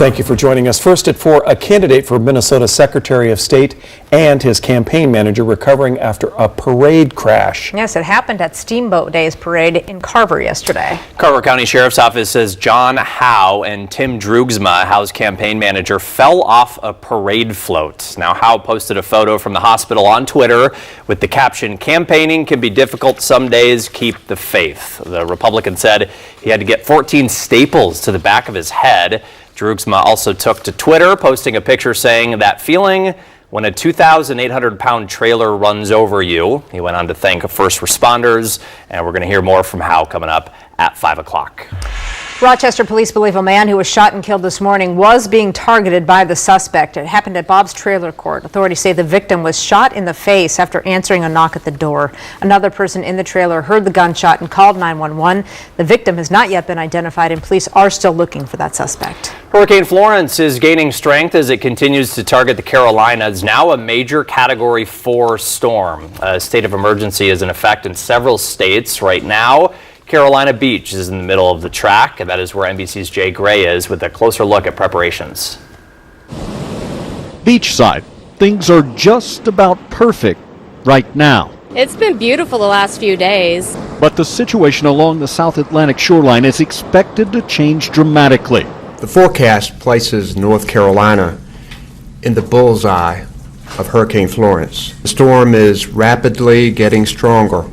Thank you for joining us. First at 4, a candidate for Minnesota Secretary of State and his campaign manager recovering after a parade crash. Yes, it happened at Steamboat Days Parade in Carver yesterday. Carver County Sheriff's Office says John Howe and Tim Drugsma, Howe's campaign manager, fell off a parade float. Now, Howe posted a photo from the hospital on Twitter with the caption, "Campaigning can be difficult some days, keep the faith." The Republican said he had to get 14 staples to the back of his head. Drugsma also took to Twitter, posting a picture saying that feeling when a 2,800-pound trailer runs over you. He went on to thank first responders, and we're going to hear more from Howe coming up at 5 o'clock. Rochester police believe a man who was shot and killed this morning was being targeted by the suspect. It happened at Bob's Trailer Court. Authorities say the victim was shot in the face after answering a knock at the door. Another person in the trailer heard the gunshot and called 911. The victim has not yet been identified, and police are still looking for that suspect. Hurricane Florence is gaining strength as it continues to target the Carolinas, now a major Category 4 storm. A state of emergency is in effect in several states right now. Carolina Beach is in the middle of the track, and that is where NBC's Jay Gray is with a closer look at preparations. Beachside, things are just about perfect right now. It's been beautiful the last few days. But the situation along the South Atlantic shoreline is expected to change dramatically. The forecast places North Carolina in the bullseye of Hurricane Florence. The storm is rapidly getting stronger.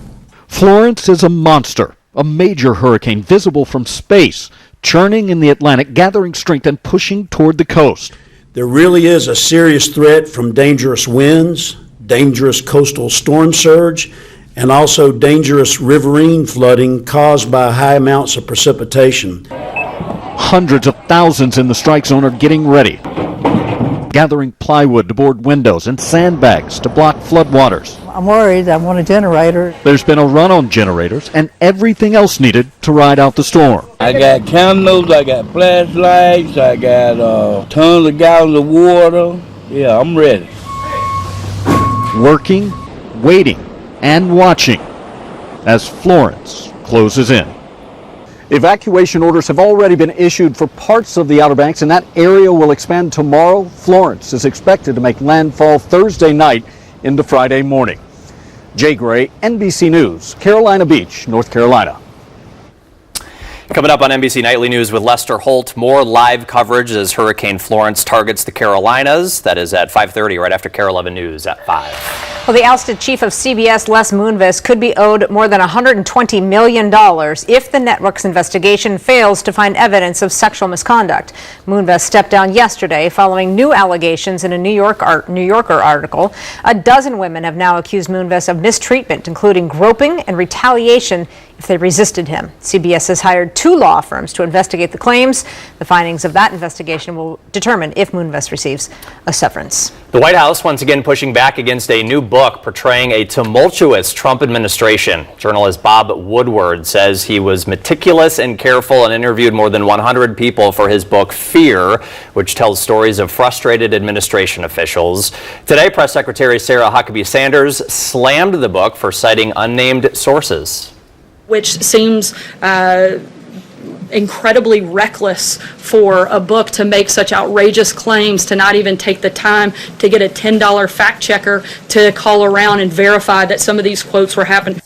Florence is a monster, a major hurricane visible from space, churning in the Atlantic, gathering strength and pushing toward the coast. There really is a serious threat from dangerous winds, dangerous coastal storm surge, and also dangerous riverine flooding caused by high amounts of precipitation. Hundreds of thousands in the strike zone are getting ready, gathering plywood to board windows and sandbags to block floodwaters. I'm worried. I want a generator. There's been a run on generators and everything else needed to ride out the storm. I got candles, I got flashlights, I got tons of gallons of water. Yeah, I'm ready. Working, waiting, and watching as Florence closes in. Evacuation orders have already been issued for parts of the Outer Banks, and that area will expand tomorrow. Florence is expected to make landfall Thursday night into Friday morning. Jay Gray, NBC News, Carolina Beach, North Carolina. Coming up on NBC Nightly News with Lester Holt, more live coverage as Hurricane Florence targets the Carolinas. That is at 5:30, right after KARE 11 News at 5. Well, the ousted chief of CBS, Les Moonves, could be owed more than $120 million if the network's investigation fails to find evidence of sexual misconduct. Moonves stepped down yesterday following new allegations in a New Yorker article. A dozen women have now accused Moonves of mistreatment, including groping and retaliation if they resisted him. CBS has hired 2 law firms to investigate the claims. The findings of that investigation will determine if Moonves receives a severance. The White House once again pushing back against a new book portraying a tumultuous Trump administration. Journalist Bob Woodward says he was meticulous and careful and interviewed more than 100 people for his book Fear, which tells stories of frustrated administration officials. Today, Press Secretary Sarah Huckabee Sanders slammed the book for citing unnamed sources, which seems incredibly reckless for a book to make such outrageous claims, to not even take the time to get a $10 fact checker to call around and verify that some of these quotes were happening.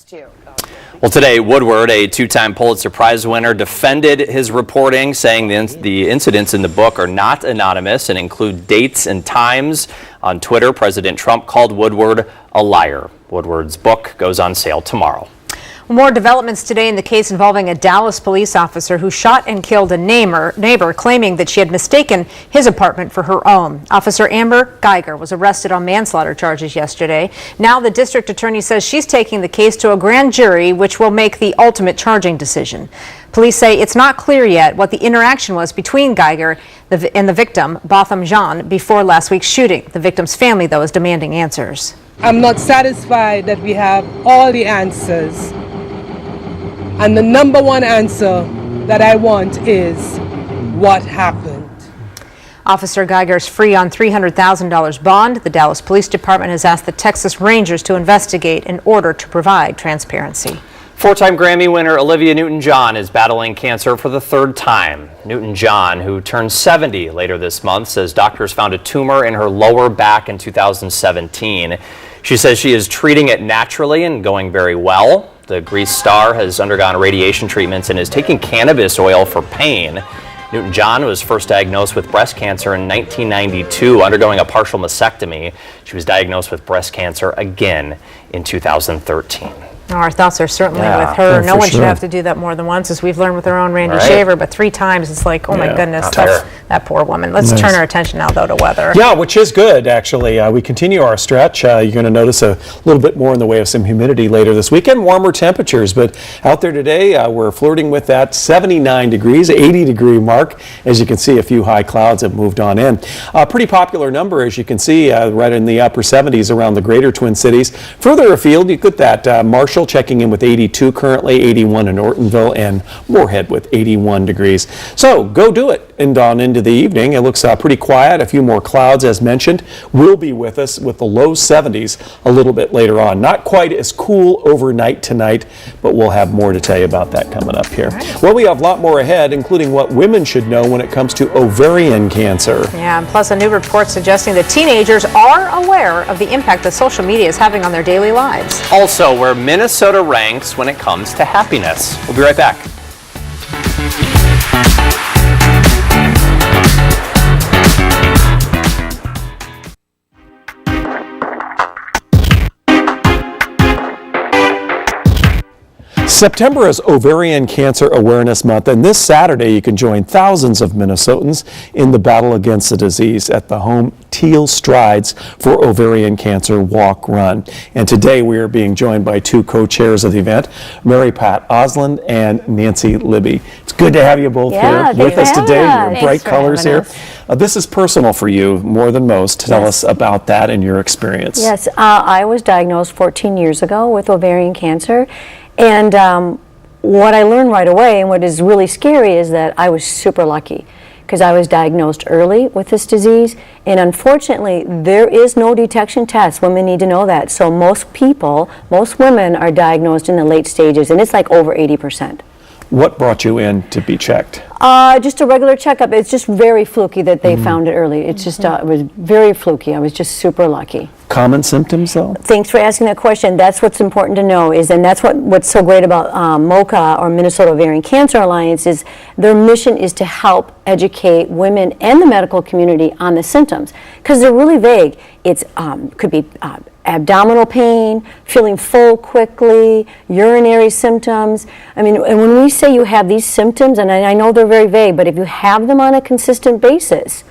Well, today, Woodward, a 2-time Pulitzer Prize winner, defended his reporting, saying the incidents in the book are not anonymous and include dates and times. On Twitter, President Trump called Woodward a liar. Woodward's book goes on sale tomorrow. More developments today in the case involving a Dallas police officer who shot and killed a neighbor, claiming that she had mistaken his apartment for her own. Officer Amber Geiger was arrested on manslaughter charges yesterday. Now the district attorney says she's taking the case to a grand jury, which will make the ultimate charging decision. Police say it's not clear yet what the interaction was between Geiger and the victim, Botham Jean, before last week's shooting. The victim's family, though, is demanding answers. I'm not satisfied that we have all the answers. And the number one answer that I want is what happened. Officer Geiger is free on $300,000 bond. The Dallas Police Department has asked the Texas Rangers to investigate in order to provide transparency. Four-time Grammy winner Olivia Newton-John is battling cancer for the third time. Newton-John, who turns 70 later this month, says doctors found a tumor in her lower back in 2017. She says she is treating it naturally and going very well. The Grease star has undergone radiation treatments and is taking cannabis oil for pain. Newton-John was first diagnosed with breast cancer in 1992, undergoing a partial mastectomy. She was diagnosed with breast cancer again in 2013. Our thoughts are certainly with her. No one should have to do that more than once, as we've learned with our own Randy Shaver, but 3 times it's like, oh my goodness, that poor woman. Let's turn our attention now, though, to weather. Yeah, which is good, actually. We continue our stretch. You're going to notice a little bit more in the way of some humidity later this weekend, warmer temperatures, but out there today, we're flirting with that 79 degrees, 80-degree mark. As you can see, a few high clouds have moved on in. A pretty popular number, as you can see, right in the upper 70s around the greater Twin Cities. Further afield, you get that Marshall checking in with 82 currently, 81 in Ortonville, and Moorhead with 81 degrees. So go do it and on into the evening. It looks pretty quiet. A few more clouds, as mentioned, will be with us with the low 70s a little bit later on. Not quite as cool overnight tonight, but we'll have more to tell you about that coming up here. Well, we have a lot more ahead, including what women should know when it comes to ovarian cancer. Yeah, and plus a new report suggesting that teenagers are aware of the impact that social media is having on their daily lives. Also, where Minnesota ranks when it comes to happiness. We'll be right back. September is Ovarian Cancer Awareness Month, and this Saturday you can join thousands of Minnesotans in the battle against the disease at the home Teal Strides for Ovarian Cancer Walk Run. And today we are being joined by 2 co-chairs of the event, Mary Pat Osland and Nancy Libby. It's good to have you both here with us today. You're in bright colors here. This is personal for you more than most. Tell us about that and your experience. Yes, I was diagnosed 14 years ago with ovarian cancer. And what I learned right away, and what is really scary, is that I was super lucky because I was diagnosed early with this disease. And unfortunately, there is no detection test. Women need to know that. So most people, most women are diagnosed in the late stages, and it's like over 80%. What brought you in to be checked? Just a regular checkup. It's just very fluky that they found it early. It's just, it was very fluky. I was just super lucky. Common symptoms, though? Thanks for asking that question. That's what's important to know, and that's what's so great about MOCA, or Minnesota Ovarian Cancer Alliance, is their mission is to help educate women and the medical community on the symptoms, because they're really vague. It's could be abdominal pain, feeling full quickly, urinary symptoms. I mean, and when we say you have these symptoms, and I know they're very vague, but if you have them on a consistent basis,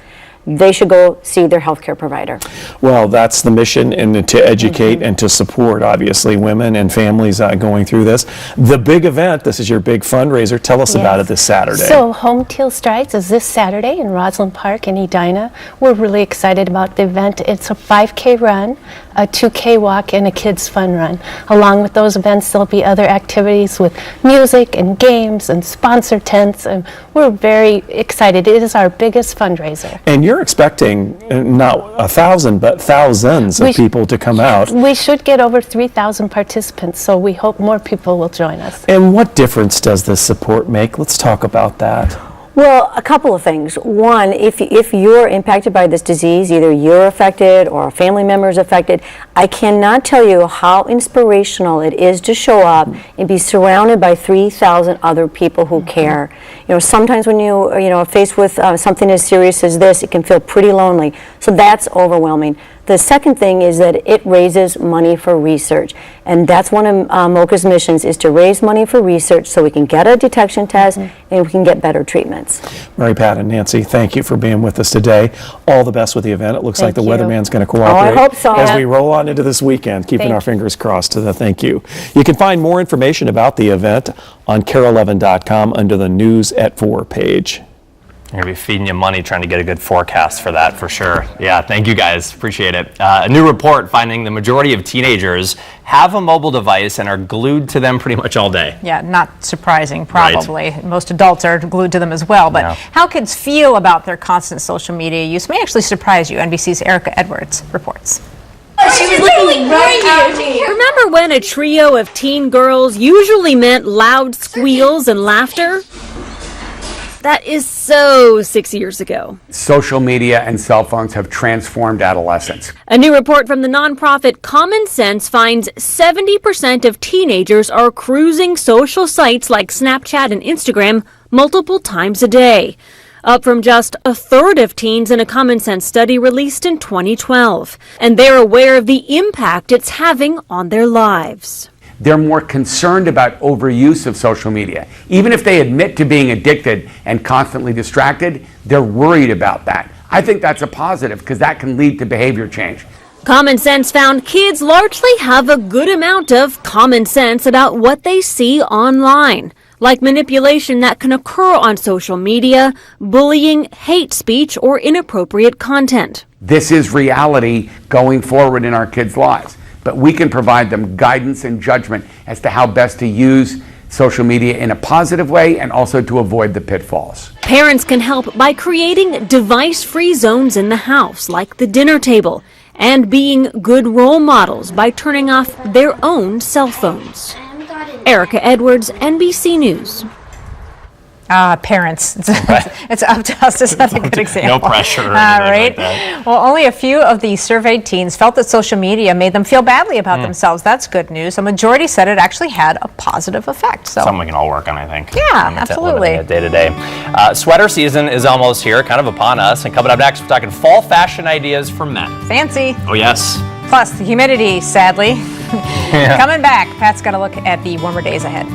they should go see their healthcare provider. Well, that's the mission, and to educate and to support, obviously, women and families going through this. The big event, this is your big fundraiser. Tell us about it this Saturday. So Home Teal Strides is this Saturday in Roslyn Park in Edina. We're really excited about the event. It's a 5K run, a 2K walk, and a kids fun run. Along with those events, there'll be other activities with music and games and sponsor tents, and we're very excited. It is our biggest fundraiser. And you're expecting not 1,000, but thousands of people to come out. We should get over 3,000 participants, so we hope more people will join us. And what difference does this support make? Let's talk about that. Well, a couple of things. One, if you're impacted by this disease, either you're affected or a family member is affected, I cannot tell you how inspirational it is to show up and be surrounded by 3,000 other people who care. You know, sometimes when you are faced with something as serious as this, it can feel pretty lonely. So that's overwhelming. The second thing is that it raises money for research, and that's one of MOCA's missions, is to raise money for research so we can get a detection test and we can get better treatments. Mary Pat and Nancy, thank you for being with us today. All the best with the event. It looks like the weatherman's going to cooperate. I hope so. As we roll on into this weekend, keeping our fingers crossed. Thank you. You can find more information about the event on KARE11.com under the News at 4 page. I'm going to be feeding you money trying to get a good forecast for that, for sure. Yeah, thank you guys. Appreciate it. A new report finding the majority of teenagers have a mobile device and are glued to them pretty much all day. Yeah, not surprising, probably. Right. Most adults are glued to them as well. But how kids feel about their constant social media use may actually surprise you. NBC's Erica Edwards reports. She was looking right at me. Remember when a trio of teen girls usually meant loud squeals and laughter? That is so 6 years ago. Social media and cell phones have transformed adolescence. A new report from the nonprofit Common Sense finds 70% of teenagers are cruising social sites like Snapchat and Instagram multiple times a day, up from just a third of teens in a Common Sense study released in 2012. And they're aware of the impact it's having on their lives. They're more concerned about overuse of social media. Even if they admit to being addicted and constantly distracted, they're worried about that. I think that's a positive because that can lead to behavior change. Common Sense found kids largely have a good amount of common sense about what they see online, like manipulation that can occur on social media, bullying, hate speech, or inappropriate content. This is reality going forward in our kids' lives. But we can provide them guidance and judgment as to how best to use social media in a positive way and also to avoid the pitfalls. Parents can help by creating device-free zones in the house, like the dinner table, and being good role models by turning off their own cell phones. Erica Edwards, NBC News. Parents. It's up to us to set a good example. No pressure or right? like that. Well, only a few of the surveyed teens felt that social media made them feel badly about themselves. That's good news. A majority said it actually had a positive effect. So something we can all work on, I think. Yeah, absolutely. Day to day. Sweater season is almost here, kind of upon us. And coming up next, we're talking fall fashion ideas for men. Fancy. Oh, yes. Plus the humidity, sadly. Coming back, Pat's got a look at the warmer days ahead.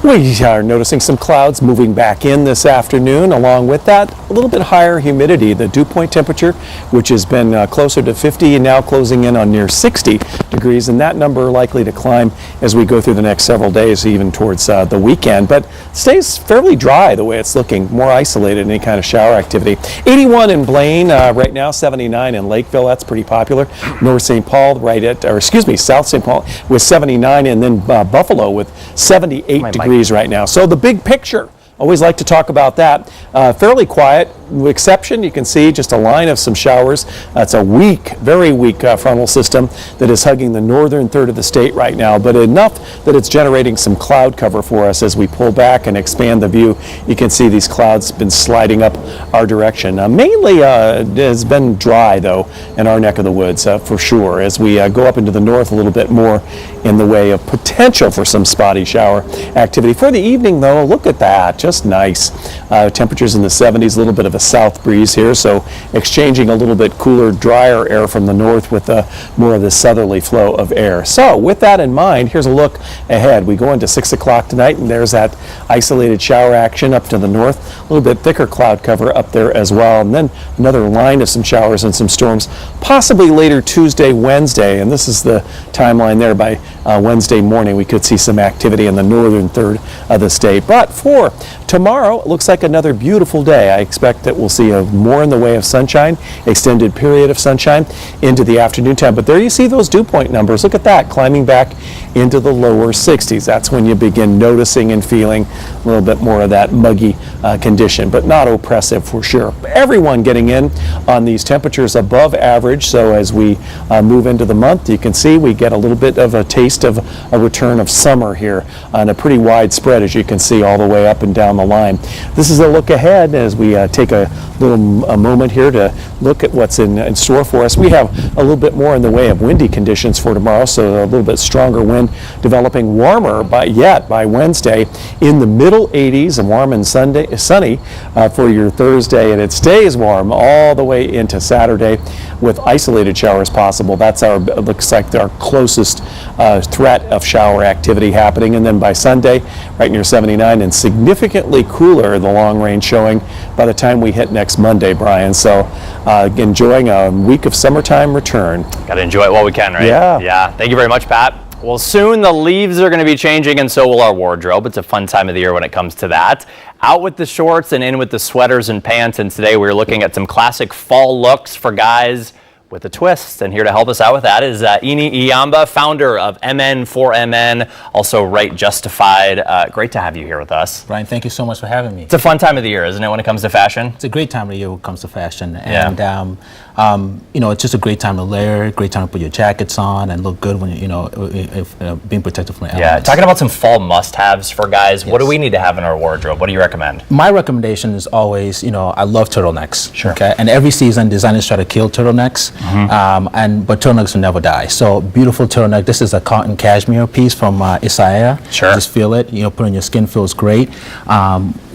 We are noticing some clouds moving back in this afternoon. Along with that, a little bit higher humidity. The dew point temperature, which has been closer to 50 and now closing in on near 60 degrees, and that number likely to climb as we go through the next several days, even towards the weekend. But stays fairly dry the way it's looking, more isolated any kind of shower activity. 81 in Blaine right now, 79 in Lakeville. That's pretty popular. North St. Paul South St. Paul with 79, and then Buffalo with 78 degrees right now. So the big picture, always like to talk about that. Fairly quiet, exception you can see just a line of some showers. It's a weak, very weak frontal system that is hugging the northern third of the state right now, but enough that it's generating some cloud cover for us as we pull back and expand the view. You can see these clouds been sliding up our direction. Mainly has been dry though in our neck of the woods for sure. As we go up into the north a little bit more in the way of potential for some spotty shower activity. For the evening though, look at that, just nice. Temperatures in the 70s, a little bit of a south breeze here, so exchanging a little bit cooler, drier air from the north with more of the southerly flow of air. So with that in mind, here's a look ahead. We go into 6 o'clock tonight, and there's that isolated shower action up to the north, a little bit thicker cloud cover up there as well, and then another line of some showers and some storms, possibly later Tuesday, Wednesday, and this is the timeline there. By Wednesday morning, we could see some activity in the northern third of the state. But for tomorrow, it looks like another beautiful day. I expect that we'll see more in the way of sunshine, extended period of sunshine into the afternoon time. But there you see those dew point numbers. Look at that, climbing back into the lower 60s. That's when you begin noticing and feeling a little bit more of that muggy condition, but not oppressive for sure. Everyone getting in on these temperatures above average. So as we move into the month, you can see we get a little bit of a taste of a return of summer here on a pretty wide spread, as you can see all the way up and down the line. This is a look ahead as we take a moment here to look at what's in store for us. We have a little bit more in the way of windy conditions for tomorrow, so a little bit stronger wind developing, warmer by Wednesday in the middle 80s and warm and sunny for your Thursday, and it stays warm all the way into Saturday with isolated showers possible. That's looks like our closest threat of shower activity happening, and then by Sunday right near 79 and significantly cooler, the long range showing by the time we hit next Monday, Brian. So enjoying a week of summertime return. Got to enjoy it while we can, right? Yeah. Thank you very much, Pat. Well, soon the leaves are going to be changing, and so will our wardrobe. It's a fun time of the year when it comes to that. Out with the shorts and in with the sweaters and pants, and today we're looking at some classic fall looks for guys with a twist. And here to help us out with that is Ini Iyamba, founder of MN4MN, also Right Justified. Great to have you here with us. Brian, thank you so much for having me. It's a fun time of the year, isn't it, when it comes to fashion? It's a great time of the year when it comes to fashion. And, you know, it's just a great time to layer, great time to put your jackets on and look good when, if being protected from the elements. Yeah, talking about some fall must-haves for guys, what do we need to have in our wardrobe? What do you recommend? My recommendation is always, I love turtlenecks. Sure. Okay, and every season designers try to kill turtlenecks, but turtlenecks will never die. So beautiful turtleneck. This is a cotton cashmere piece from Isaiah. Sure. Just feel it. Put on your skin feels great.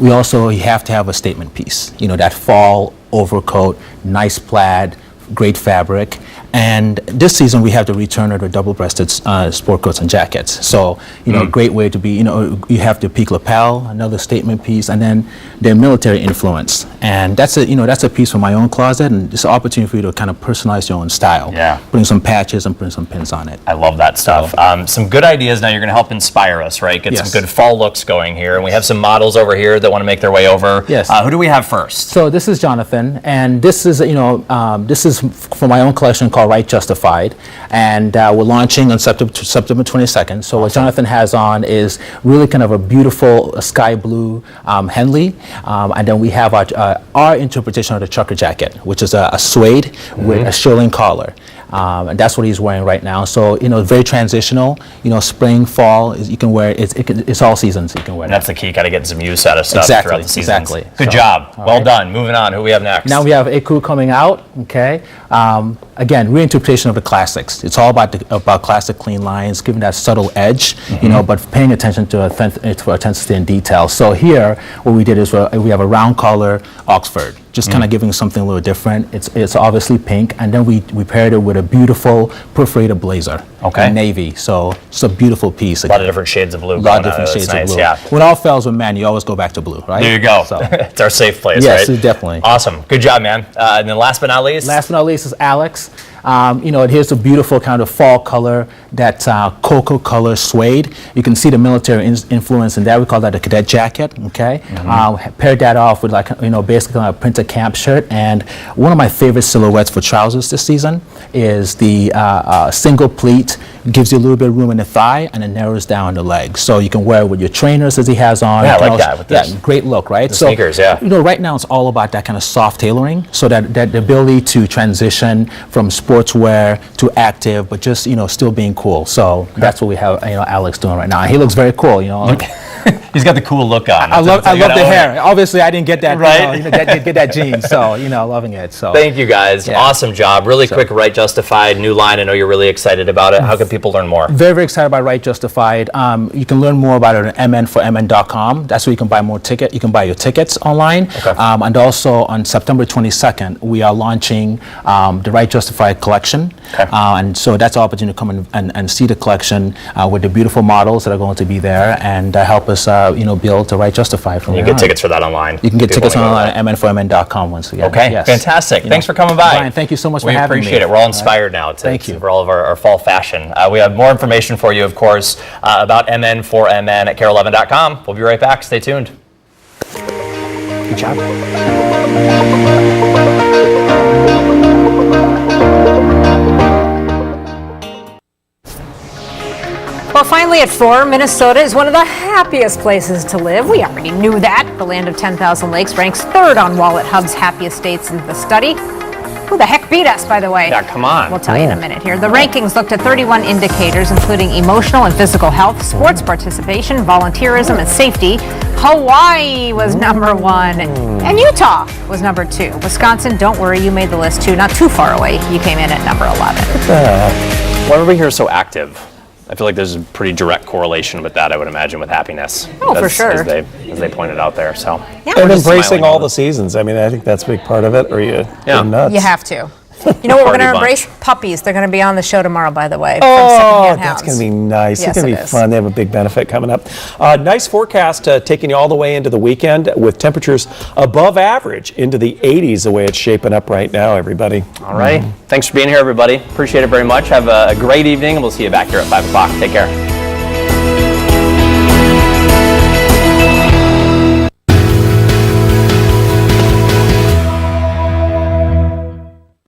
We also have to have a statement piece. That fall overcoat, nice plaid, great fabric. And this season we have the return of the double-breasted sport coats and jackets. So, great way to be, you have the peak lapel, another statement piece, and then they're military influence. And that's a piece from my own closet, and it's an opportunity for you to kind of personalize your own style. Yeah. Putting some patches and putting some pins on it. I love that stuff. Some good ideas now. You're going to help inspire us, right? Get some good fall looks going here. And we have some models over here that want to make their way over. Yes. Who do we have first? So this is Jonathan, and this is, this is from my own collection called Right Justified, and we're launching on September 22nd. So what Jonathan has on is really kind of a beautiful sky blue Henley, and then we have our interpretation of the trucker jacket, which is a suede with a shearling collar. And that's what he's wearing right now. So, very transitional. Spring, fall, you can wear it. It's all seasons you can wear. And that's the key. Got to get some use out of stuff throughout the seasons. Exactly. Good job. Well done. Moving on. Who we have next? Now we have Eku coming out. Okay. Again, reinterpretation of the classics. It's all about classic clean lines, giving that subtle edge. But paying attention to intensity and detail. So here, what we did is we have a round collar Oxford. Just kind of giving something a little different. It's obviously pink, and then we paired it with a beautiful perforated blazer. Okay. In navy, so it's a beautiful piece. A lot of different shades of blue. A lot of different shades of blue. Yeah. When all fails with men, you always go back to blue, right? There you go. So. It's our safe place, yes, right? Yes, definitely. Awesome. Good job, man. And then last but not least? Last but not least is Alex. Here's a beautiful kind of fall color, that cocoa color suede. You can see the military influence in that. We call that a cadet jacket, okay? Paired that off with basically a printed camp shirt. And one of my favorite silhouettes for trousers this season is the single pleat. Gives you a little bit of room in the thigh and it narrows down the leg. So you can wear it with your trainers as he has on. Yeah, I like that with this. Yeah, great look, right? The sneakers, yeah. Right now it's all about that kind of soft tailoring, so that the ability to transition from sportswear to active, but just, still being cool. So that's what we have, Alex doing right now. He looks very cool, He's got the cool look on. I love the hair. Obviously, I didn't get that, right? Get that jeans. So, loving it. So thank you guys. Yeah. Awesome job. Really quick, Right Justified, new line. I know you're really excited about it. How can people learn more? Very, very excited about Right Justified. You can learn more about it at mn4mn.com. That's where you can buy more tickets. You can buy your tickets online. Okay. And also on September 22nd, we are launching the Right Justified collection. Okay. And so that's an opportunity to come and see the collection with the beautiful models that are going to be there and help us build the Right Justified from there. You can get tickets for that online. You can get tickets online at mn4mn.com once again. Okay, yes. Fantastic. Thanks for coming by. Brian, thank you so much for having me. We appreciate it. We're all inspired now for all of our fall fashion. We have more information for you, of course, about MN4MN at KARE11.com. We'll be right back. Stay tuned. Good job. Well, finally at 4, Minnesota is one of the happiest places to live. We already knew that. The land of 10,000 lakes ranks 3rd on Wallet Hub's happiest states in the study. Who the heck beat us, by the way? Yeah, come on. We'll tell you in a minute here. The rankings looked at 31 indicators, including emotional and physical health, sports participation, volunteerism, and safety. Hawaii was number 1, and Utah was number 2. Wisconsin, don't worry, you made the list too. Not too far away. You came in at number 11. Why are we here so active? I feel like there's a pretty direct correlation with that, I would imagine, with happiness. Oh, for sure. As they pointed out there. So. Yeah, and embracing all the seasons. I mean, I think that's a big part of it, or you're nuts. You have to. You know what we're going to embrace? Puppies. They're going to be on the show tomorrow, by the way. Oh, that's going to be nice. Yes, it's going to be fun. They have a big benefit coming up. Nice forecast taking you all the way into the weekend with temperatures above average into the 80s the way it's shaping up right now, everybody. All right. Thanks for being here, everybody. Appreciate it very much. Have a great evening, and we'll see you back here at 5 o'clock. Take care.